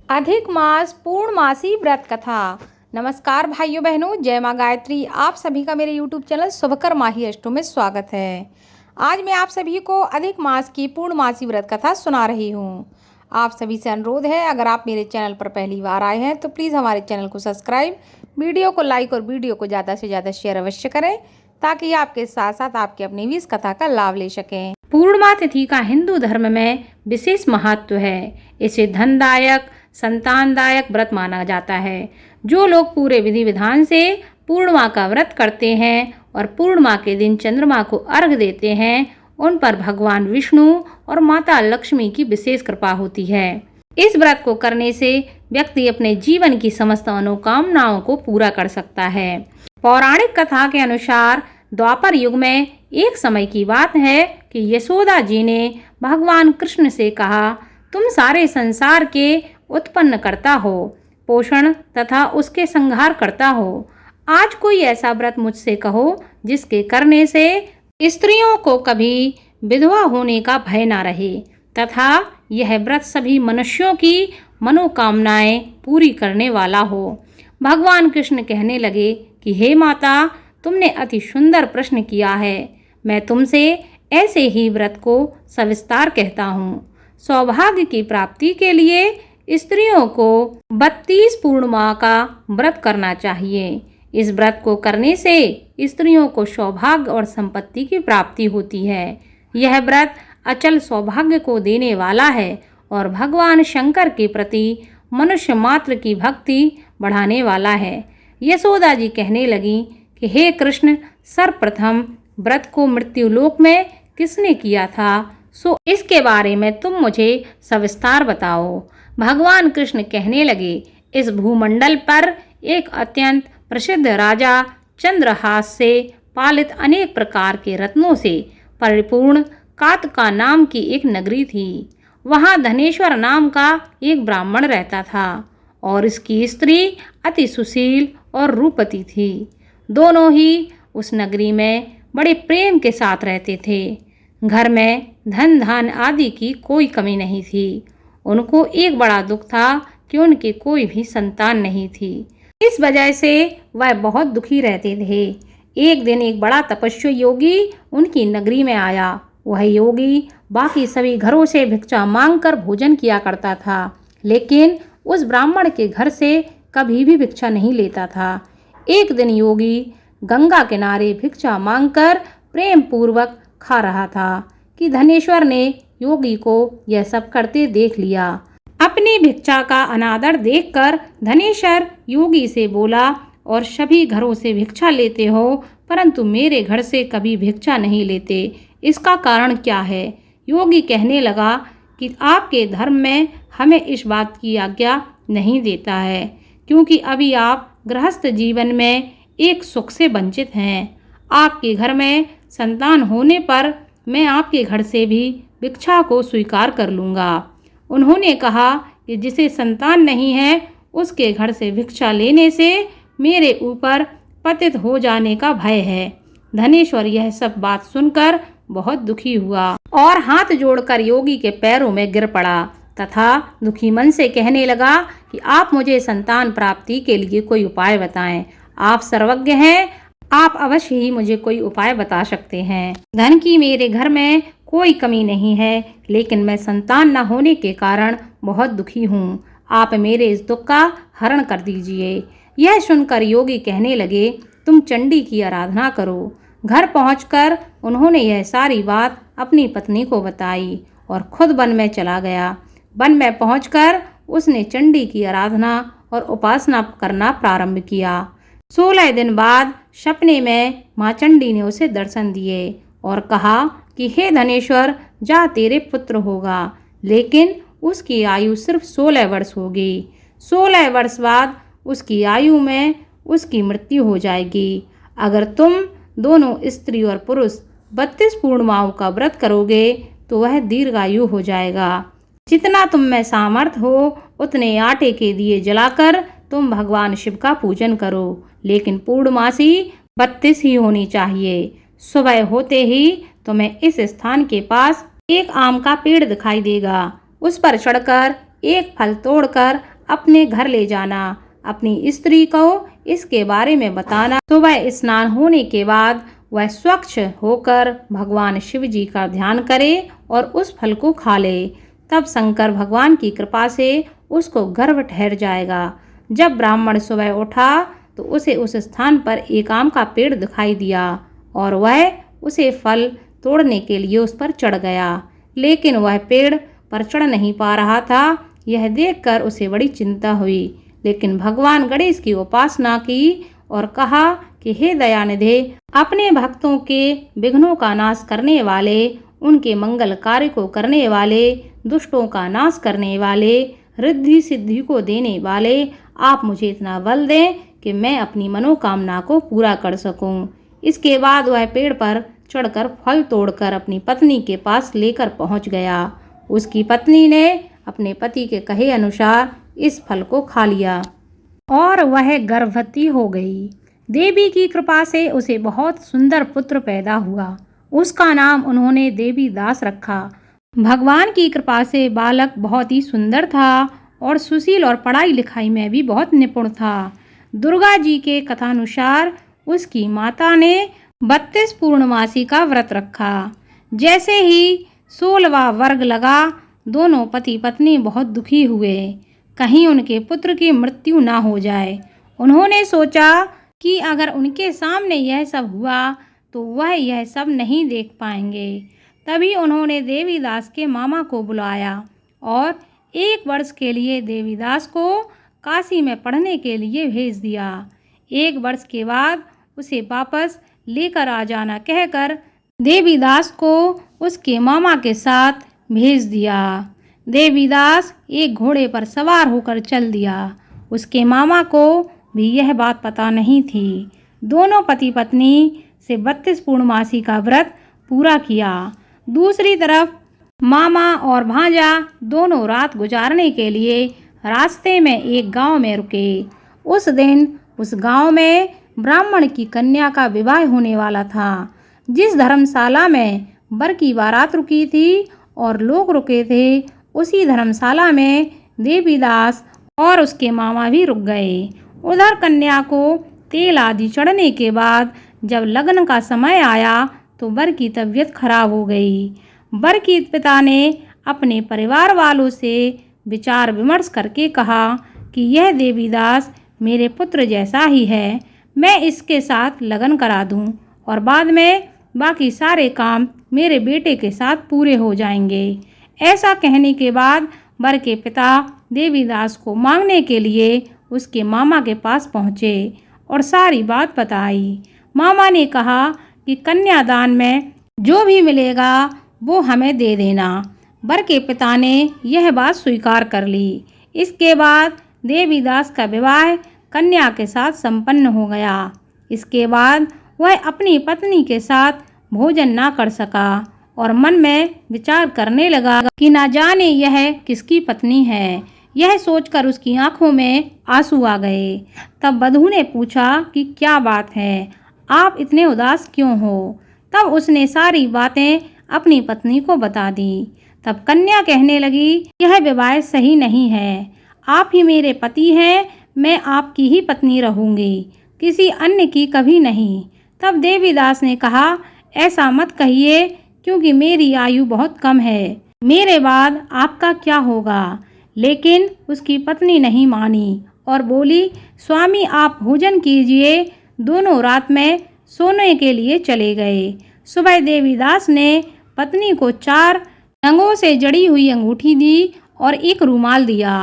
अधिक मास पूर्णमासी व्रत कथा। नमस्कार भाइयों बहनों, जय माँ गायत्री। आप सभी का मेरे YouTube चैनल शुभकर माही अष्टों में स्वागत है। आज मैं आप सभी को अधिक मास की पूर्णमासी व्रत कथा सुना रही हूँ। आप सभी से अनुरोध है, अगर आप मेरे चैनल पर पहली बार आए हैं तो प्लीज़ हमारे चैनल को सब्सक्राइब, वीडियो को लाइक और वीडियो को ज़्यादा से ज़्यादा शेयर अवश्य करें, ताकि आपके साथ साथ आपके अपने भी इस कथा का लाभ ले सकें। पूर्णिमा तिथि का हिंदू धर्म में विशेष महत्व है। इसे धनदायक, संतानदायक व्रत माना जाता है। जो लोग पूरे विधि विधान से पूर्णिमा का व्रत करते हैं और पूर्णिमा के दिन चंद्रमा को अर्घ देते हैं, उन पर भगवान विष्णु और माता लक्ष्मी की विशेष कृपा होती है। इस व्रत को करने से व्यक्ति अपने जीवन की समस्त मनोकामनाओं को पूरा कर सकता है। पौराणिक कथा के अनुसार द्वापर युग में एक समय की बात है कि यशोदा जी ने भगवान कृष्ण से कहा, तुम सारे संसार के उत्पन्न करता हो, पोषण तथा उसके संहार करता हो। आज कोई ऐसा व्रत मुझसे कहो जिसके करने से स्त्रियों को कभी विधवा होने का भय ना रहे तथा यह व्रत सभी मनुष्यों की मनोकामनाएं पूरी करने वाला हो। भगवान कृष्ण कहने लगे कि हे माता, तुमने अति सुंदर प्रश्न किया है। मैं तुमसे ऐसे ही व्रत को सविस्तार कहता हूँ। सौभाग्य की प्राप्ति के लिए स्त्रियों को 32 पूर्णिमा का व्रत करना चाहिए। इस व्रत को करने से स्त्रियों को सौभाग्य और संपत्ति की प्राप्ति होती है। यह व्रत अचल सौभाग्य को देने वाला है और भगवान शंकर के प्रति मनुष्य मात्र की भक्ति बढ़ाने वाला है। यशोदा जी कहने लगी कि हे कृष्ण, सर्वप्रथम व्रत को मृत्युलोक में किसने किया था, सो इसके बारे में तुम मुझे सविस्तार बताओ। भगवान कृष्ण कहने लगे, इस भूमंडल पर एक अत्यंत प्रसिद्ध राजा चंद्रहास से पालित अनेक प्रकार के रत्नों से परिपूर्ण कातका नाम की एक नगरी थी। वहाँ धनेश्वर नाम का एक ब्राह्मण रहता था और इसकी स्त्री अति सुशील और रूपवती थी। दोनों ही उस नगरी में बड़े प्रेम के साथ रहते थे। घर में धन धान आदि की कोई कमी नहीं थी। उनको एक बड़ा दुख था कि उनके कोई भी संतान नहीं थी। इस वजह से वह बहुत दुखी रहते थे। एक दिन एक बड़ा तपस्वी योगी उनकी नगरी में आया। वह योगी बाकी सभी घरों से भिक्षा मांगकर भोजन किया करता था, लेकिन उस ब्राह्मण के घर से कभी भी भिक्षा नहीं लेता था। एक दिन योगी गंगा किनारे भिक्षा मांगकर प्रेम पूर्वक खा रहा था कि धनेश्वर ने योगी को यह सब करते देख लिया। अपनी भिक्षा का अनादर देखकर धनेश्वर योगी से बोला, और सभी घरों से भिक्षा लेते हो परंतु मेरे घर से कभी भिक्षा नहीं लेते, इसका कारण क्या है? योगी कहने लगा कि आपके धर्म में हमें इस बात की आज्ञा नहीं देता है, क्योंकि अभी आप गृहस्थ जीवन में एक सुख से वंचित हैं। आपके घर में संतान होने पर मैं आपके घर से भी भिक्षा को स्वीकार कर लूँगा। उन्होंने कहा कि जिसे संतान नहीं है उसके घर से भिक्षा लेने से मेरे ऊपर पतित हो जाने का भय है। धनेश्वर यह सब बात सुनकर बहुत दुखी हुआ और हाथ जोड़कर योगी के पैरों में गिर पड़ा तथा दुखी मन से कहने लगा कि आप मुझे संतान प्राप्ति के लिए कोई उपाय बताएं। आप सर्वज्ञ हैं, आप अवश्य ही मुझे कोई उपाय बता सकते हैं। धन की मेरे घर में कोई कमी नहीं है, लेकिन मैं संतान न होने के कारण बहुत दुखी हूँ। आप मेरे इस दुख का हरण कर दीजिए। यह सुनकर योगी कहने लगे, तुम चंडी की आराधना करो। घर पहुंचकर उन्होंने यह सारी बात अपनी पत्नी को बताई और खुद वन में चला गया। वन में पहुंचकर उसने चंडी की आराधना और उपासना करना प्रारंभ किया। 16 दिन बाद सपने में माँ चंडी ने उसे दर्शन दिए और कहा कि हे धनेश्वर, जा तेरे पुत्र होगा, लेकिन उसकी आयु सिर्फ 16 वर्ष होगी। 16 वर्ष बाद उसकी आयु में उसकी मृत्यु हो जाएगी। अगर तुम दोनों स्त्री और पुरुष 32 पूर्णिमाओं का व्रत करोगे तो वह दीर्घायु हो जाएगा। जितना तुम में सामर्थ्य हो उतने आटे के दिए जलाकर तुम भगवान शिव का पूजन करो, लेकिन पूर्णमासी 32 ही होनी चाहिए। सुबह होते ही तुम्हें इस स्थान के पास एक आम का पेड़ दिखाई देगा। उस पर चढ़कर एक फल तोड़कर अपने घर ले जाना, अपनी स्त्री को इसके बारे में बताना। सुबह स्नान होने के बाद वह स्वच्छ होकर भगवान शिव जी का ध्यान करे और उस फल को खा ले। तब शंकर भगवान की कृपा से उसको गर्भ ठहर जाएगा। जब ब्राह्मण सुबह उठा तो उसे उस स्थान पर एक आम का पेड़ दिखाई दिया और वह उसे फल तोड़ने के लिए उस पर चढ़ गया, लेकिन वह पेड़ पर चढ़ नहीं पा रहा था। यह देखकर उसे बड़ी चिंता हुई, लेकिन भगवान गणेश की उपासना की और कहा कि हे दयानिधे, अपने भक्तों के विघ्नों का नाश करने वाले, उनके मंगल कार्य को करने वाले, दुष्टों का नाश करने वाले, रिद्धि सिद्धि को देने वाले, आप मुझे इतना बल दें कि मैं अपनी मनोकामना को पूरा कर सकूं। इसके बाद वह पेड़ पर चढ़कर फल तोड़कर अपनी पत्नी के पास लेकर पहुंच गया। उसकी पत्नी ने अपने पति के कहे अनुसार इस फल को खा लिया और वह गर्भवती हो गई। देवी की कृपा से उसे बहुत सुंदर पुत्र पैदा हुआ। उसका नाम उन्होंने देवी दास रखा। भगवान की कृपा से बालक बहुत ही सुंदर था और सुशील और पढ़ाई लिखाई में भी बहुत निपुण था। दुर्गा जी के कथानुसार उसकी माता ने 32 पूर्णमासी का व्रत रखा। जैसे ही 16वां वर्ग लगा, दोनों पति पत्नी बहुत दुखी हुए, कहीं उनके पुत्र की मृत्यु ना हो जाए। उन्होंने सोचा कि अगर उनके सामने यह सब हुआ तो वह यह सब नहीं देख पाएंगे। तभी उन्होंने देवीदास के मामा को बुलाया और 1 वर्ष के लिए देवीदास को काशी में पढ़ने के लिए भेज दिया। 1 वर्ष के बाद उसे वापस लेकर आ जाना कहकर देवीदास को उसके मामा के साथ भेज दिया। देवीदास एक घोड़े पर सवार होकर चल दिया। उसके मामा को भी यह बात पता नहीं थी। दोनों पति पत्नी से 32 पूर्णमासी का व्रत पूरा किया। दूसरी तरफ मामा और भांजा दोनों रात गुजारने के लिए रास्ते में एक गांव में रुके। उस दिन उस गांव में ब्राह्मण की कन्या का विवाह होने वाला था। जिस धर्मशाला में वर की बारात रुकी थी और लोग रुके थे, उसी धर्मशाला में देवीदास और उसके मामा भी रुक गए। उधर कन्या को तेल आदि चढ़ने के बाद जब लगन का समय आया तो वर की तबीयत खराब हो गई। वर के पिता ने अपने परिवार वालों से विचार विमर्श करके कहा कि यह देवीदास मेरे पुत्र जैसा ही है, मैं इसके साथ लगन करा दूं और बाद में बाकी सारे काम मेरे बेटे के साथ पूरे हो जाएंगे। ऐसा कहने के बाद वर के पिता देवीदास को मांगने के लिए उसके मामा के पास पहुँचे और सारी बात बताई। मामा ने कहा कि कन्यादान में जो भी मिलेगा वो हमें दे देना। वर के पिता ने यह बात स्वीकार कर ली। इसके बाद देवीदास का विवाह कन्या के साथ संपन्न हो गया। इसके बाद वह अपनी पत्नी के साथ भोजन ना कर सका और मन में विचार करने लगा कि ना जाने यह किसकी पत्नी है। यह सोचकर उसकी आंखों में आंसू आ गए। तब वधू ने पूछा कि क्या बात है, आप इतने उदास क्यों हो? तब उसने सारी बातें अपनी पत्नी को बता दी। तब कन्या कहने लगी, यह विवाह सही नहीं है, आप ही मेरे पति हैं, मैं आपकी ही पत्नी रहूंगी, किसी अन्य की कभी नहीं। तब देवीदास ने कहा, ऐसा मत कहिए, क्योंकि मेरी आयु बहुत कम है, मेरे बाद आपका क्या होगा। लेकिन उसकी पत्नी नहीं मानी और बोली, स्वामी आप भोजन कीजिए। दोनों रात में सोने के लिए चले गए। सुबह देवीदास ने पत्नी को 4 रंगों से जड़ी हुई अंगूठी दी और एक रूमाल दिया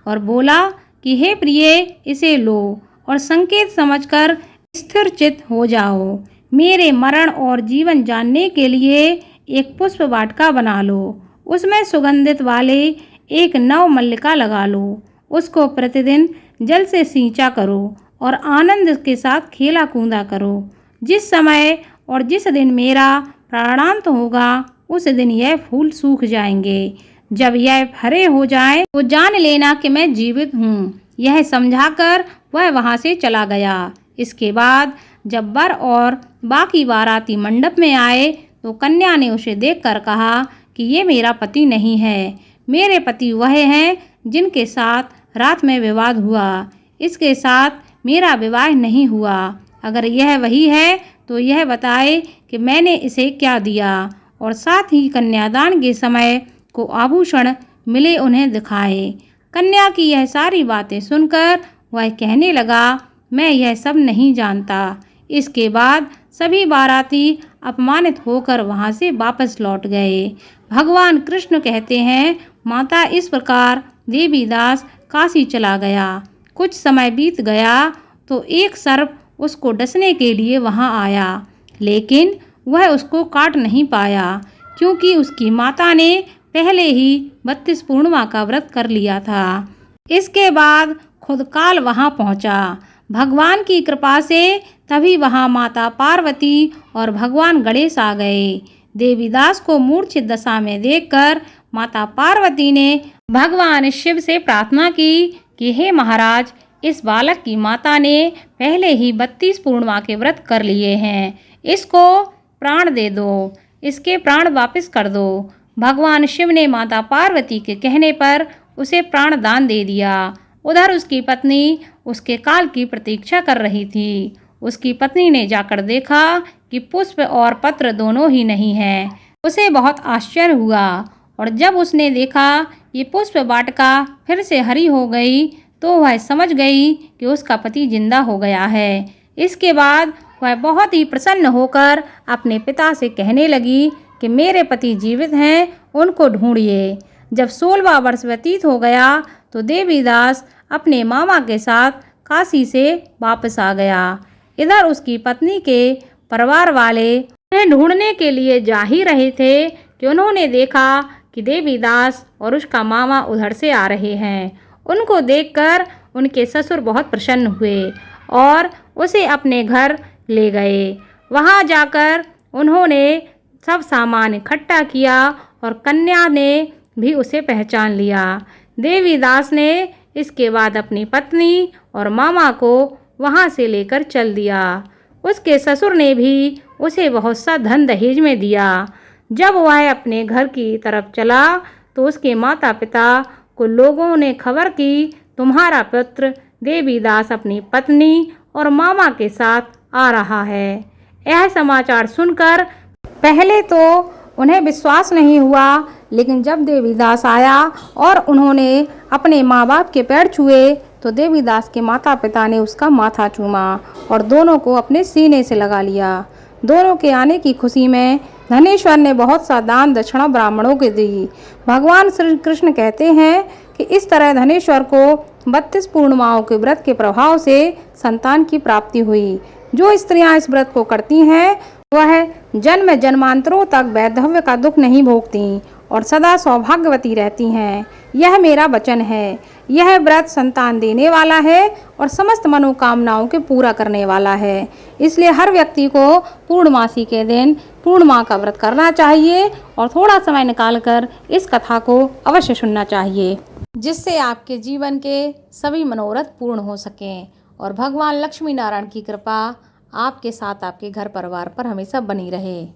और बोला कि हे प्रिय, इसे लो और संकेत समझकर स्थिर चित्त हो जाओ। मेरे मरण और जीवन जानने के लिए एक पुष्प वाटिका बना लो, उसमें सुगंधित वाले एक नव मल्लिका लगा लो, उसको प्रतिदिन जल से सींचा करो और आनंद के साथ खेला कूदा करो। जिस समय और जिस दिन मेरा प्राणांत होगा उस दिन यह फूल सूख जाएंगे। जब यह हरे हो जाए तो जान लेना कि मैं जीवित हूँ। यह समझाकर वह वहाँ से चला गया। इसके बाद जब वर और बाकी बाराती मंडप में आए तो कन्या ने उसे देखकर कहा कि ये मेरा पति नहीं है, मेरे पति वह हैं जिनके साथ रात में विवाद हुआ। इसके साथ मेरा विवाह नहीं हुआ। अगर यह वही है तो यह बताए कि मैंने इसे क्या दिया और साथ ही कन्यादान के समय को आभूषण मिले उन्हें दिखाए। कन्या की यह सारी बातें सुनकर वह कहने लगा, मैं यह सब नहीं जानता। इसके बाद सभी बाराती अपमानित होकर वहां से वापस लौट गए। भगवान कृष्ण कहते हैं, माता इस प्रकार देवीदास काशी चला गया। कुछ समय बीत गया तो एक सर्प उसको डसने के लिए वहां आया, लेकिन वह उसको काट नहीं पाया क्योंकि उसकी माता ने पहले ही 32 पूर्णिमा का व्रत कर लिया था। इसके बाद खुद काल वहां पहुंचा। भगवान की कृपा से तभी वहां माता पार्वती और भगवान गणेश आ गए। देवीदास को मूर्छित दशा में देखकर माता पार्वती ने भगवान शिव से प्रार्थना की कि हे महाराज, इस बालक की माता ने पहले ही 32 पूर्णिमा के व्रत कर लिए हैं, इसको प्राण दे दो, इसके प्राण वापस कर दो। भगवान शिव ने माता पार्वती के कहने पर उसे प्राण दान दे दिया। उधर उसकी पत्नी उसके काल की प्रतीक्षा कर रही थी। उसकी पत्नी ने जाकर देखा कि पुष्प और पत्र दोनों ही नहीं हैं। उसे बहुत आश्चर्य हुआ और जब उसने देखा ये पुष्प वाटिका फिर से हरी हो गई तो वह समझ गई कि उसका पति जिंदा हो गया है। इसके बाद वह बहुत ही प्रसन्न होकर अपने पिता से कहने लगी कि मेरे पति जीवित हैं, उनको ढूंढिए। जब 16वां वर्ष व्यतीत हो गया तो देवीदास अपने मामा के साथ काशी से वापस आ गया। इधर उसकी पत्नी के परिवार वाले उन्हें ढूंढने के लिए जा ही रहे थे कि उन्होंने देखा कि देवीदास और उसका मामा उधर से आ रहे हैं। उनको देखकर उनके ससुर बहुत प्रसन्न हुए और उसे अपने घर ले गए। वहां जाकर उन्होंने सब सामान इकट्ठा किया और कन्या ने भी उसे पहचान लिया। देवीदास ने इसके बाद अपनी पत्नी और मामा को वहां से लेकर चल दिया। उसके ससुर ने भी उसे बहुत सा धन दहेज में दिया। जब वह अपने घर की तरफ चला तो उसके माता पिता को लोगों ने खबर की, तुम्हारा पुत्र देवीदास अपनी पत्नी और मामा के साथ आ रहा है। यह समाचार सुनकर पहले तो उन्हें विश्वास नहीं हुआ, लेकिन जब देवीदास आया और उन्होंने अपने माँ बाप के पैर छुए तो देवीदास के माता पिता ने उसका माथा चूमा और दोनों को अपने सीने से लगा लिया। दोनों के आने की खुशी में धनेश्वर ने बहुत सा दान दक्षिणा ब्राह्मणों को दी। भगवान श्री कृष्ण कहते हैं कि इस तरह धनेश्वर को 32 पूर्णिमाओं के व्रत के प्रभाव से संतान की प्राप्ति हुई। जो स्त्रियां इस व्रत को करती हैं वह जन्म जन्मांतरों तक वैधव्य का दुख नहीं भोगती और सदा सौभाग्यवती रहती हैं। यह मेरा वचन है। यह व्रत संतान देने वाला है और समस्त मनोकामनाओं के पूरा करने वाला है। इसलिए हर व्यक्ति को पूर्णमासी के दिन पूर्णिमा का व्रत करना चाहिए और थोड़ा समय निकालकर इस कथा को अवश्य सुनना चाहिए, जिससे आपके जीवन के सभी मनोरथ पूर्ण हो सकें और भगवान लक्ष्मी नारायण की कृपा आपके साथ आपके घर परिवार पर हमेशा बनी रहे।